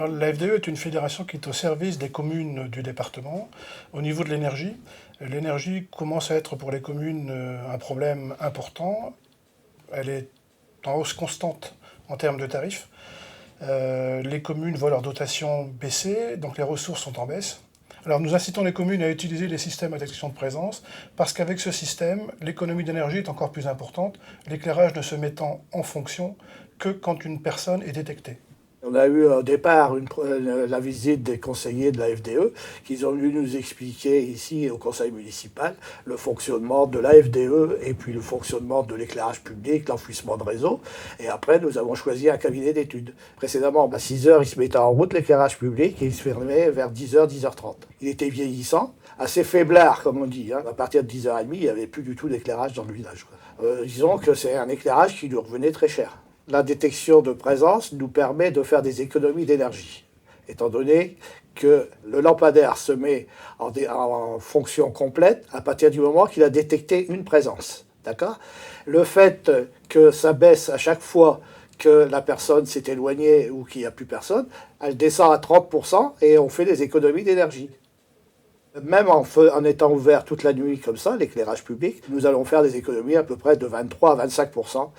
Alors, la FDE est une fédération qui est au service des communes du département. Au niveau de l'énergie commence à être pour les communes un problème important. Elle est en hausse constante en termes de tarifs. Les communes voient leur dotation baisser, donc les ressources sont en baisse. Alors nous incitons les communes à utiliser les systèmes à détection de présence, parce qu'avec ce système, l'économie d'énergie est encore plus importante, l'éclairage ne se mettant en fonction que quand une personne est détectée. On a eu au départ la visite des conseillers de la FDE qui ont venu nous expliquer ici au conseil municipal le fonctionnement de la FDE et puis le fonctionnement de l'éclairage public, l'enfouissement de réseau. Et après, nous avons choisi un cabinet d'études. Précédemment, à 6h, il se mettait en route l'éclairage public et il se fermait vers 10h, 10h30. Il était vieillissant, assez faiblard comme on dit. À partir de 10h30, il n'y avait plus du tout d'éclairage dans le village. Disons que c'est un éclairage qui lui revenait très cher. La détection de présence nous permet de faire des économies d'énergie, étant donné que le lampadaire se met en fonction complète à partir du moment qu'il a détecté une présence. D'accord ? Le fait que ça baisse à chaque fois que la personne s'est éloignée ou qu'il n'y a plus personne, elle descend à 30% et on fait des économies d'énergie. Même en étant ouvert toute la nuit comme ça, l'éclairage public, nous allons faire des économies à peu près de 23 à 25%.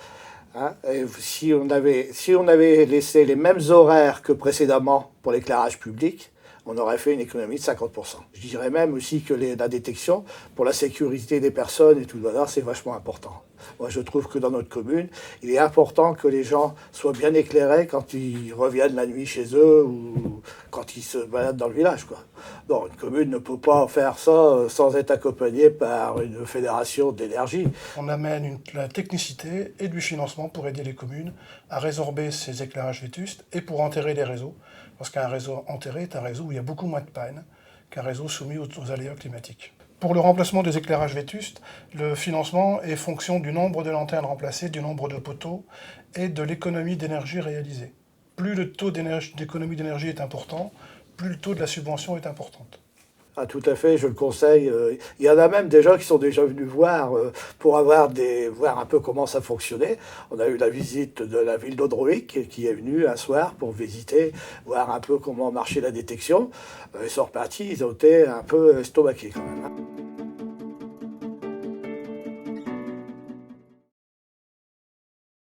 Hein, et si on avait laissé les mêmes horaires que précédemment pour l'éclairage public, on aurait fait une économie de 50%. Je dirais même aussi que la détection, pour la sécurité des personnes et tout le c'est vachement important. Moi, je trouve que dans notre commune, il est important que les gens soient bien éclairés quand ils reviennent la nuit chez eux ou quand ils se baladent dans le village, quoi. Non, une commune ne peut pas faire ça sans être accompagnée par une fédération d'énergie. On amène la technicité et du financement pour aider les communes à résorber ces éclairages vétustes et pour enterrer les réseaux. Parce qu'un réseau enterré est un réseau où il y a beaucoup moins de panne qu'un réseau soumis aux aléas climatiques. Pour le remplacement des éclairages vétustes, le financement est fonction du nombre de lanternes remplacées, du nombre de poteaux et de l'économie d'énergie réalisée. Plus le taux d'économie d'énergie est important, plus le taux de la subvention est important. Ah, tout à fait, je le conseille. Il y en a même des gens qui sont déjà venus voir pour voir un peu comment ça fonctionnait. On a eu la visite de la ville d'Odroïc qui est venue un soir pour visiter, voir un peu comment marchait la détection. Ils sont repartis, ils ont été un peu estomaqués quand même.